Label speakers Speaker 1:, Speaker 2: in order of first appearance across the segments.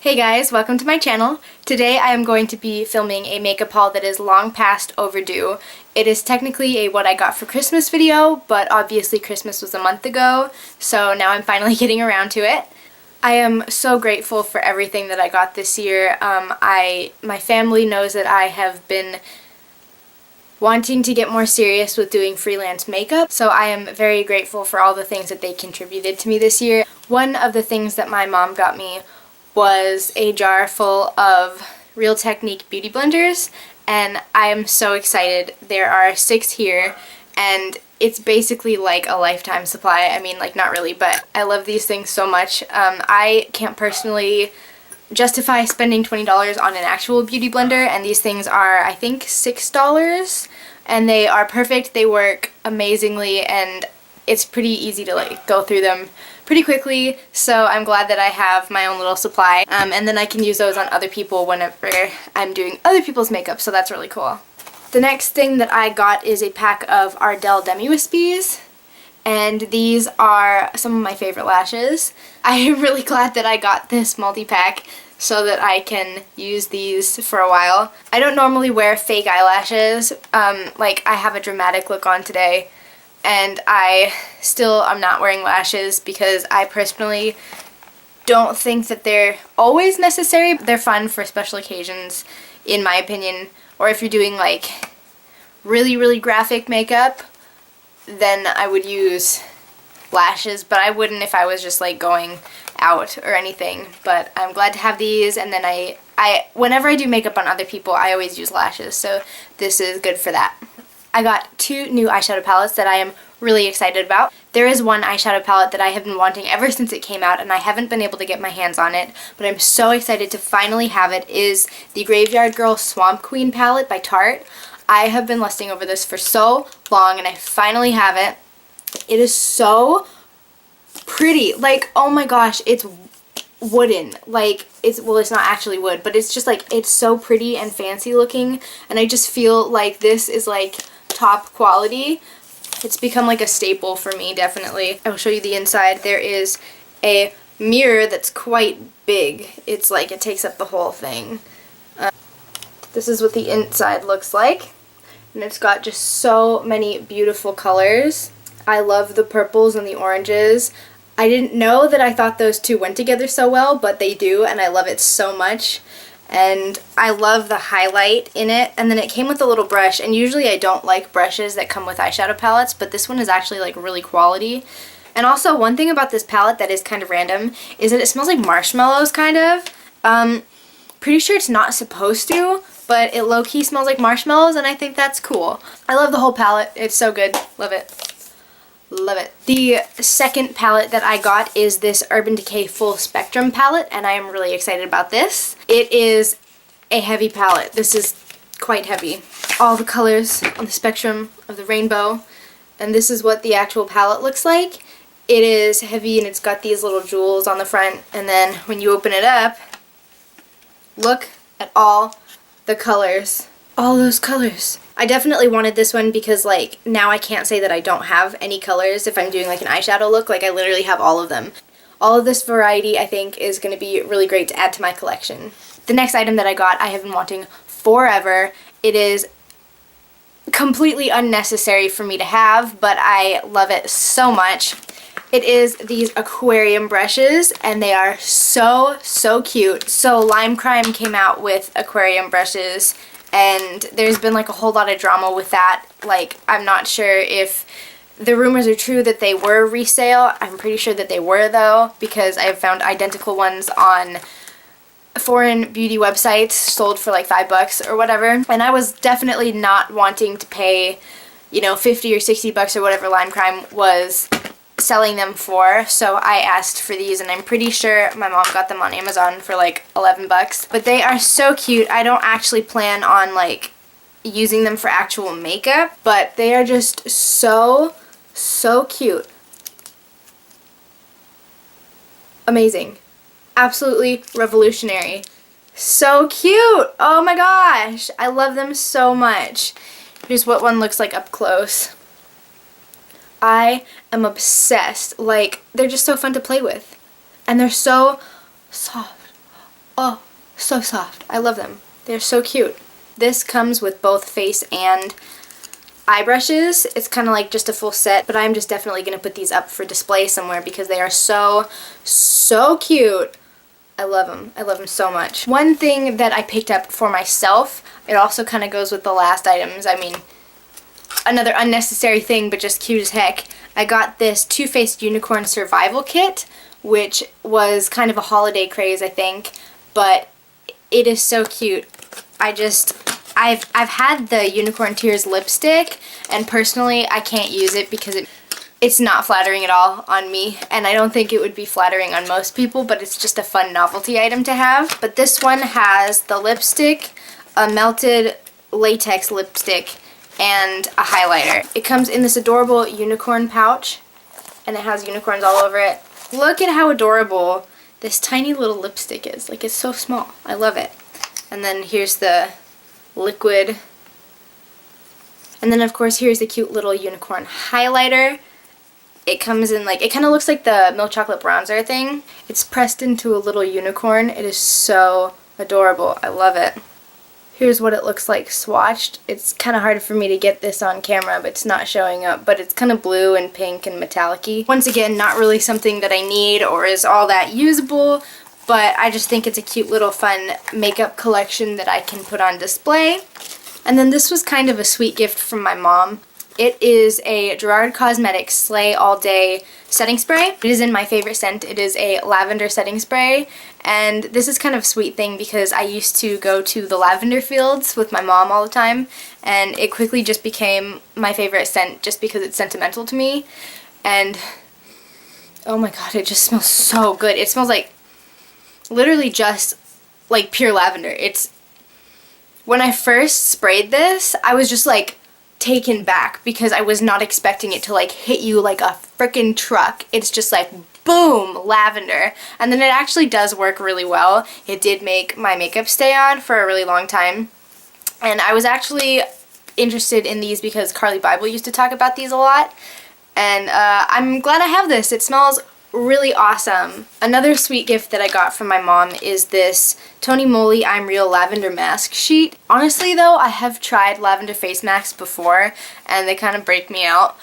Speaker 1: Hey guys, welcome to my channel. Today I am going to be filming a makeup haul that is long past overdue. It is technically a what I got for Christmas video, but obviously Christmas was a month ago, so now I'm finally getting around to it. I am so grateful for everything that I got this year. My family knows that I have been wanting to get more serious with doing freelance makeup, so I am very grateful for all the things that they contributed to me this year. One of the things that my mom got me was a jar full of Real Technique beauty blenders, and I am so excited. There are 6 here, and it's basically like a lifetime supply. I mean, like, not really, but I love these things so much. I can't personally justify spending $20 on an actual beauty blender, and these things are, I think, $6, and they are perfect. They work amazingly, and it's pretty easy to like go through them pretty quickly, so I'm glad that I have my own little supply, and then I can use those on other people whenever I'm doing other people's makeup, so that's really cool. The next thing that I got is a pack of Ardell Demi Wispies, and these are some of my favorite lashes. I am really glad that I got this multi-pack so that I can use these for a while. I don't normally wear fake eyelashes, like I have a dramatic look on today, and I still am not wearing lashes because I personally don't think that they're always necessary. They're fun for special occasions, in my opinion, or if you're doing like really graphic makeup, then I would use lashes, but I wouldn't if I was just like going out or anything. But I'm glad to have these, and then I whenever I do makeup on other people, I always use lashes, so this is good for that. I got 2 new eyeshadow palettes that I am really excited about. There is one eyeshadow palette that I have been wanting ever since it came out, and I haven't been able to get my hands on it, but I'm so excited to finally have it. Is the Graveyard Girl Swamp Queen palette by Tarte. I have been lusting over this for so long, and I finally have it. It is so pretty. Like, oh my gosh, it's wooden. Like, it's not actually wood, but it's just like, it's so pretty and fancy looking, and I just feel like this is like top quality. It's become like a staple for me, definitely. I will show you the inside. There is a mirror that's quite big. It's like it takes up the whole thing. This is what the inside looks like, and it's got just so many beautiful colors. I love the purples and the oranges. I didn't know that I thought those two went together so well, but they do, and I love it so much. And I love the highlight in it, and then it came with a little brush, and usually I don't like brushes that come with eyeshadow palettes, but this one is actually like really quality. And also, one thing about this palette that is kind of random is that it smells like marshmallows, kind of. Pretty sure it's not supposed to, but it low-key smells like marshmallows, and I think that's cool. I love the whole palette. It's so good. Love it. Love it. The second palette that I got is this Urban Decay Full Spectrum palette, and I am really excited about this. It is a heavy palette. This is quite heavy. All the colors on the spectrum of the rainbow, and this is what the actual palette looks like. It is heavy, and it's got these little jewels on the front, and then when you open it up, look at all the colors. All those colors. I definitely wanted this one because, like, now I can't say that I don't have any colors if I'm doing like an eyeshadow look. Like, I literally have all of them. All of this variety, I think, is going to be really great to add to my collection. The next item that I got, I have been wanting forever. It is completely unnecessary for me to have, but I love it so much. It is these aquarium brushes, and they are so cute. So Lime Crime came out with aquarium brushes, and there's been like a whole lot of drama with that. Like, I'm not sure if the rumors are true that they were resale. I'm pretty sure that they were, though, because I have found identical ones on foreign beauty websites sold for like $5 or whatever, and I was definitely not wanting to pay, you know, 50 or 60 bucks or whatever Lime Crime was selling them for, so I asked for these, and I'm pretty sure my mom got them on Amazon for like 11 bucks. But they are so cute. I don't actually plan on like using them for actual makeup, but they are just so cute. Amazing. Absolutely revolutionary. So cute! Oh my gosh! I love them so much. Here's what one looks like up close. I am obsessed. Like, they're just so fun to play with. And they're so soft. Oh, so soft. I love them. They're so cute. This comes with both face and eye brushes. It's kind of like just a full set, but I'm just definitely going to put these up for display somewhere because they are so cute. I love them. I love them so much. One thing that I picked up for myself, it also kind of goes with the last items. I mean, another unnecessary thing, but just cute as heck. I got this Too Faced Unicorn Survival Kit, which was kind of a holiday craze, I think, but it is so cute. I've had the Unicorn Tears lipstick, and personally I can't use it because it's not flattering at all on me, and I don't think it would be flattering on most people, but it's just a fun novelty item to have. But this one has the lipstick, a melted latex lipstick, and a highlighter. It comes in this adorable unicorn pouch, and it has unicorns all over it. Look at how adorable this tiny little lipstick is. Like, it's so small. I love it. And then here's the liquid. And then of course here's the cute little unicorn highlighter. It comes in like, it kind of looks like the milk chocolate bronzer thing. It's pressed into a little unicorn. It is so adorable. I love it. Here's what it looks like swatched. It's kind of hard for me to get this on camera, but it's not showing up. But it's kind of blue and pink and metallic-y. Once again, not really something that I need or is all that usable, but I just think it's a cute little fun makeup collection that I can put on display. And then this was kind of a sweet gift from my mom. It is a Gerard Cosmetics Slay All Day setting spray. It is in my favorite scent. It is a lavender setting spray, and this is kind of a sweet thing because I used to go to the lavender fields with my mom all the time, and it quickly just became my favorite scent just because it's sentimental to me. And oh my god, it just smells so good. It smells like literally just like pure lavender. When I first sprayed this, I was just like taken back because I was not expecting it to like hit you like a freaking truck. It's just like boom, lavender. And then it actually does work really well. It did make my makeup stay on for a really long time. And I was actually interested in these because Carly Bible used to talk about these a lot. And I'm glad I have this. It smells really awesome. Another sweet gift that I got from my mom is this Tony Moly I'm Real lavender mask sheet. Honestly though, I have tried lavender face masks before and they kind of break me out,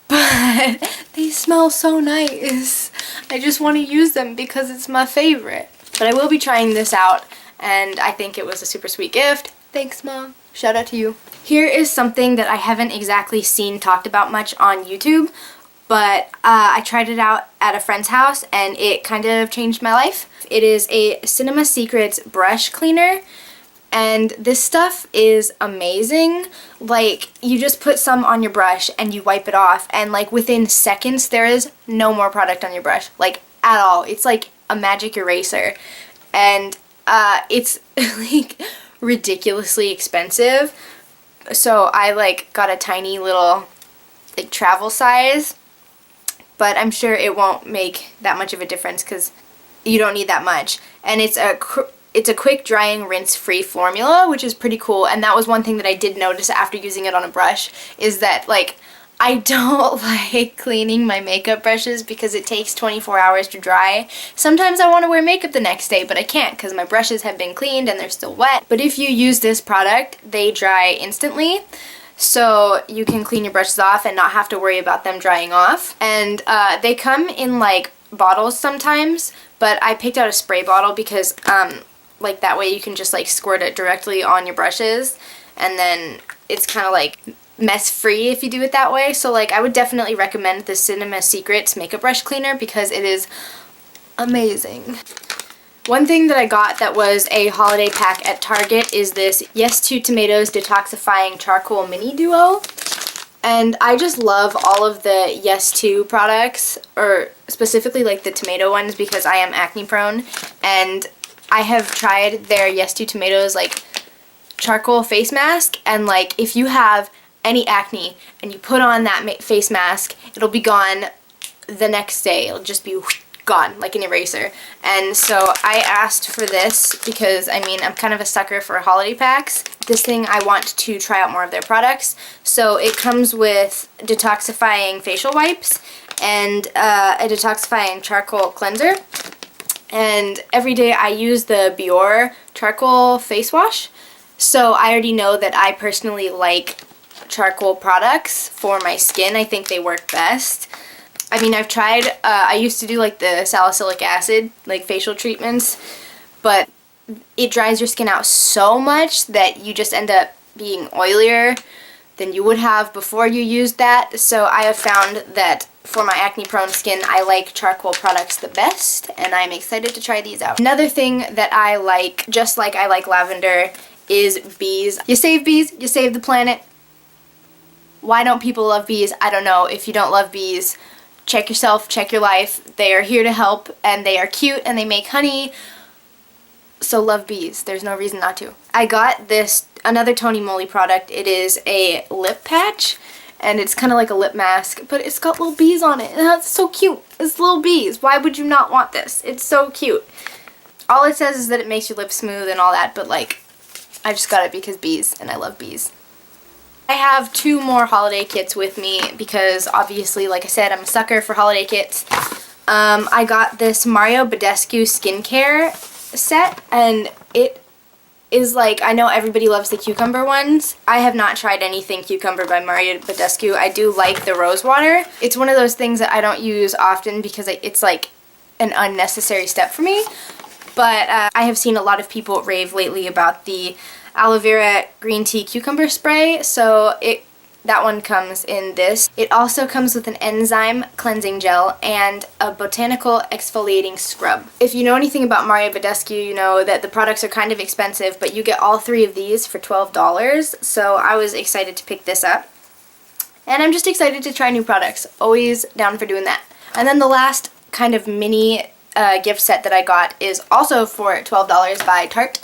Speaker 1: but they smell so nice. I just want to use them because it's my favorite. But I will be trying this out, and I think it was a super sweet gift. Thanks, Mom. Shout out to you. Here is something that I haven't exactly seen talked about much on YouTube, but I tried it out at a friend's house and it kind of changed my life. It is a Cinema Secrets brush cleaner, and this stuff is amazing. Like, you just put some on your brush and you wipe it off, and like within seconds there is no more product on your brush, like at all. It's like a magic eraser, and it's like ridiculously expensive. So I like got a tiny little like travel size, but I'm sure it won't make that much of a difference because you don't need that much. And it's a quick drying, rinse-free formula, which is pretty cool. And that was one thing that I did notice after using it on a brush, is that like I don't like cleaning my makeup brushes because it takes 24 hours to dry. Sometimes I want to wear makeup the next day, but I can't because my brushes have been cleaned and they're still wet. But if you use this product, they dry instantly. So you can clean your brushes off and not have to worry about them drying off. And they come in like bottles sometimes, but I picked out a spray bottle because like that way you can just like squirt it directly on your brushes, and then it's kind of like mess free if you do it that way. So like I would definitely recommend the Cinema Secrets makeup brush cleaner because it is amazing. One thing that I got that was a holiday pack at Target is this Yes to Tomatoes Detoxifying Charcoal Mini Duo. And I just love all of the Yes to products, or specifically like the tomato ones because I am acne prone. And I have tried their Yes to Tomatoes like charcoal face mask, and like if you have any acne and you put on that face mask, it'll be gone the next day. It'll just be gone like an eraser. And so I asked for this because I mean I'm kind of a sucker for holiday packs. This thing, I want to try out more of their products. So it comes with detoxifying facial wipes and a detoxifying charcoal cleanser. And every day I use the Biore charcoal face wash. So I already know that I personally like charcoal products for my skin. I think they work best. I mean, I've tried, I used to do like the salicylic acid, like facial treatments, but it dries your skin out so much that you just end up being oilier than you would have before you used that. So I have found that for my acne prone skin, I like charcoal products the best, and I'm excited to try these out. Another thing that I like, just like I like lavender, is bees. You save bees, you save the planet. Why don't people love bees? I don't know. If you don't love bees, check yourself, check your life. They are here to help, and they are cute, and they make honey. So love bees. There's no reason not to. I got this, another Tony Moly product. It is a lip patch, and it's kind of like a lip mask, but it's got little bees on it, and that's so cute. It's little bees. Why would you not want this? It's so cute. All it says is that it makes your lips smooth and all that, but like, I just got it because bees, and I love bees. I have 2 more holiday kits with me because obviously, like I said, I'm a sucker for holiday kits. I got this Mario Badescu skincare set, and it is like, I know everybody loves the cucumber ones. I have not tried anything cucumber by Mario Badescu. I do like the rose water. It's one of those things that I don't use often because it's like an unnecessary step for me. But I have seen a lot of people rave lately about the aloe vera green tea cucumber spray, so that one comes in this. It also comes with an enzyme cleansing gel and a botanical exfoliating scrub. If you know anything about Mario Badescu, you know that the products are kind of expensive, but you get all 3 of these for $12, so I was excited to pick this up. And I'm just excited to try new products. Always down for doing that. And then the last kind of mini gift set that I got is also for $12 by Tarte,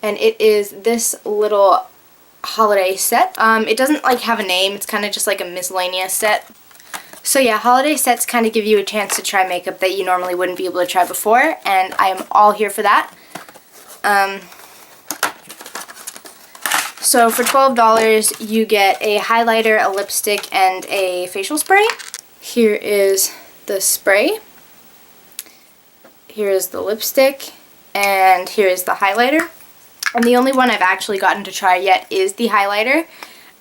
Speaker 1: and it is this little holiday set. It doesn't like have a name, it's kind of just like a miscellaneous set. So yeah, holiday sets kind of give you a chance to try makeup that you normally wouldn't be able to try before, and I am all here for that. So for $12 you get a highlighter, a lipstick, and a facial spray. Here is the spray. Here is the lipstick, and here is the highlighter. And the only one I've actually gotten to try yet is the highlighter.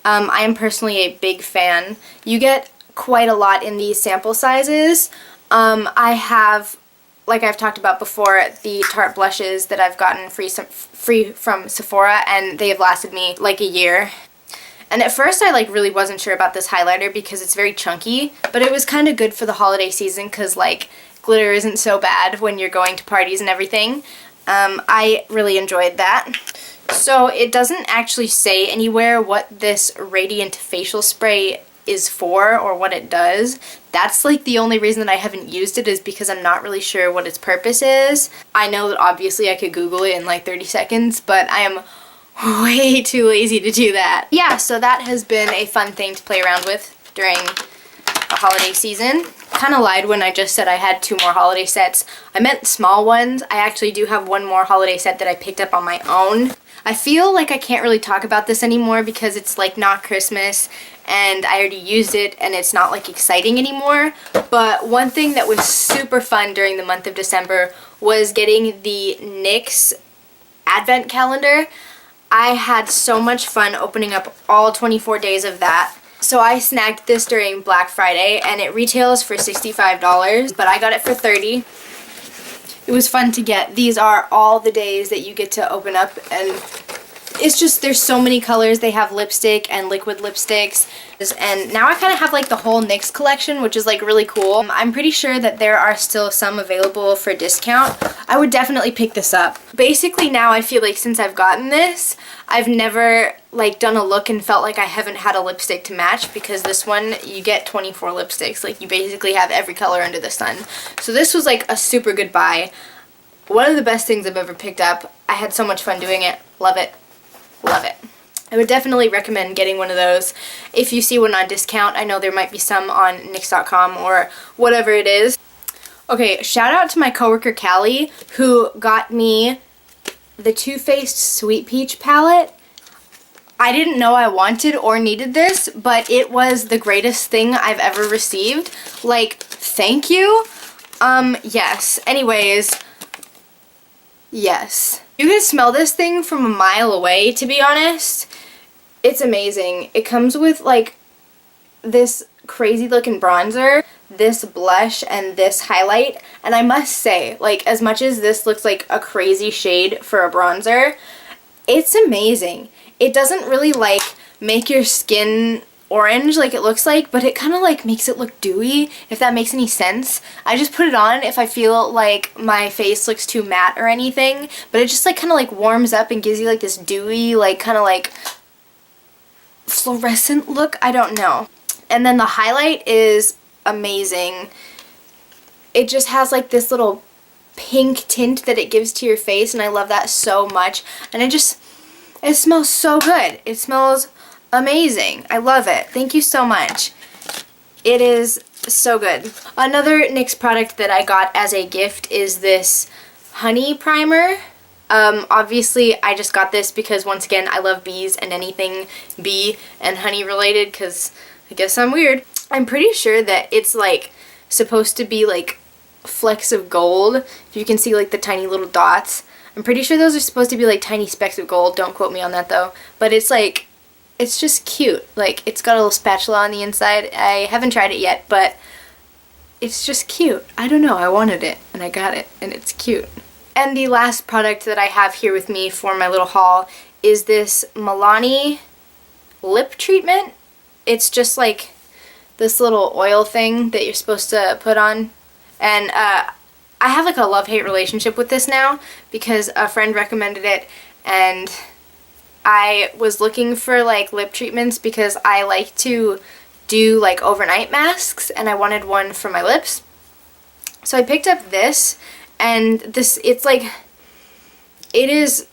Speaker 1: I am personally a big fan. You get quite a lot in these sample sizes. I have, like I've talked about before, the Tarte blushes that I've gotten free from Sephora, and they have lasted me like a year. And at first I like really wasn't sure about this highlighter because it's very chunky, but it was kind of good for the holiday season because like glitter isn't so bad when you're going to parties and everything. I really enjoyed that. So it doesn't actually say anywhere what this Radiant Facial Spray is for or what it does. That's like the only reason that I haven't used it, is because I'm not really sure what its purpose is. I know that obviously I could Google it in like 30 seconds, but I am way too lazy to do that. Yeah, so that has been a fun thing to play around with during the holiday season. Kind of lied when I just said I had 2 more holiday sets. I meant small ones. I actually do have 1 more holiday set that I picked up on my own. I feel like I can't really talk about this anymore because it's like not Christmas and I already used it and it's not like exciting anymore. But one thing that was super fun during the month of December was getting the NYX Advent calendar. I had so much fun opening up all 24 days of that. So I snagged this during Black Friday, and it retails for $65, but I got it for $30. It was fun to get. These are all the days that you get to open up, and it's just, there's so many colors. They have lipstick and liquid lipsticks, and now I kind of have like the whole NYX collection, which is like really cool. I'm pretty sure that there are still some available for discount. I would definitely pick this up. Basically now I feel like since I've gotten this, I've never like done a look and felt like I haven't had a lipstick to match, because this one you get 24 lipsticks. Like you basically have every color under the sun. So this was like a super good buy. One of the best things I've ever picked up. I had so much fun doing it. Love it. Love it. I would definitely recommend getting one of those if you see one on discount. I know there might be some on nyx.com or whatever it is. Okay, shout out to my coworker Callie, who got me the Too Faced Sweet Peach palette. I didn't know I wanted or needed this, but it was the greatest thing I've ever received. Like, thank you. Yes. Anyways, Yes. You can smell this thing from a mile away, to be honest. It's amazing. It comes with like this crazy looking bronzer, this blush, and this highlight. And I must say, like, as much as this looks like a crazy shade for a bronzer, it's amazing. It doesn't really like make your skin orange like it looks like, but it kind of like makes it look dewy, if that makes any sense. I just put it on if I feel like my face looks too matte or anything, but it just like kind of like warms up and gives you like this dewy, like kind of like fluorescent look. I don't know. And then the highlight is amazing. It just has like this little pink tint that it gives to your face, and I love that so much. And it smells so good. It smells amazing. I love it. Thank you so much. It is so good. Another NYX product that I got as a gift is this honey primer. Obviously I just got this because, once again, I love bees and anything bee and honey related, because I guess I'm weird. I'm pretty sure that it's like supposed to be like flecks of gold. If you can see like the tiny little dots, I'm pretty sure those are supposed to be like tiny specks of gold. Don't quote me on that though. But it's like, it's just cute. Like, it's got a little spatula on the inside. I haven't tried it yet, but it's just cute. I don't know, I wanted it and I got it, and it's cute. And the last product that I have here with me for my little haul is this Milani lip treatment. It's just like this little oil thing that you're supposed to put on. And I have like a love-hate relationship with this now because a friend recommended it, and I was looking for like lip treatments because I like to do like overnight masks, and I wanted one for my lips. So I picked up this, and it's like, it is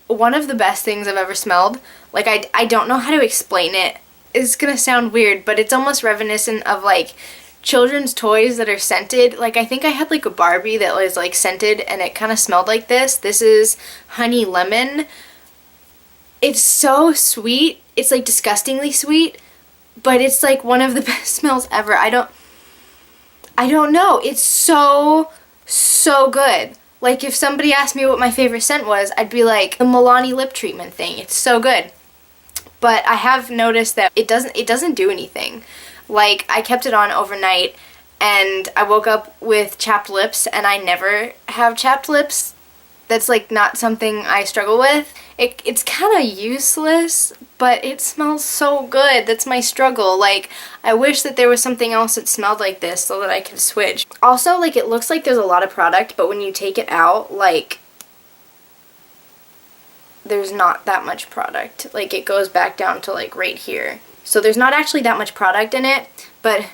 Speaker 1: one of the best things I've ever smelled. Like, I don't know how to explain it. It's gonna sound weird, but it's almost reminiscent of like children's toys that are scented. Like, I think I had like a Barbie that was like scented, and it kind of smelled like this. This is honey lemon. It's so sweet. It's like disgustingly sweet, but it's like one of the best smells ever. I don't know. It's so good. Like, if somebody asked me what my favorite scent was, I'd be like, the Milani lip treatment thing. It's so good. But I have noticed that it doesn't do anything. Like, I kept it on overnight, and I woke up with chapped lips, and I never have chapped lips. That's like not something I struggle with. It's kind of useless, but it smells so good. That's my struggle. Like, I wish that there was something else that smelled like this so that I could switch. Also, like, it looks like there's a lot of product, but when you take it out, like, there's not that much product. Like, it goes back down to like right here. So there's not actually that much product in it, but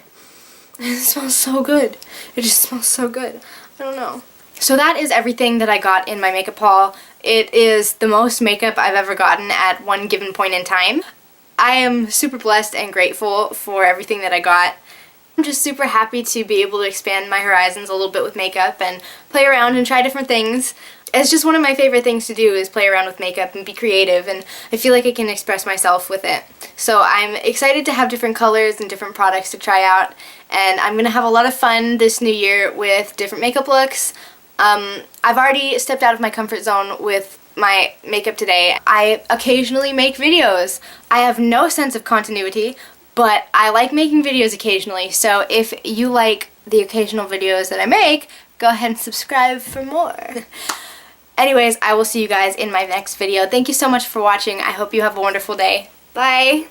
Speaker 1: it smells so good. It just smells so good. I don't know. So that is everything that I got in my makeup haul. It is the most makeup I've ever gotten at one given point in time. I am super blessed and grateful for everything that I got. I'm just super happy to be able to expand my horizons a little bit with makeup and play around and try different things. It's just one of my favorite things to do, is play around with makeup and be creative, and I feel like I can express myself with it. So I'm excited to have different colors and different products to try out, and I'm going to have a lot of fun this new year with different makeup looks. I've already stepped out of my comfort zone with my makeup today. I occasionally make videos. I have no sense of continuity, but I like making videos occasionally, so if you like the occasional videos that I make, go ahead and subscribe for more. Anyways, I will see you guys in my next video. Thank you so much for watching. I hope you have a wonderful day. Bye!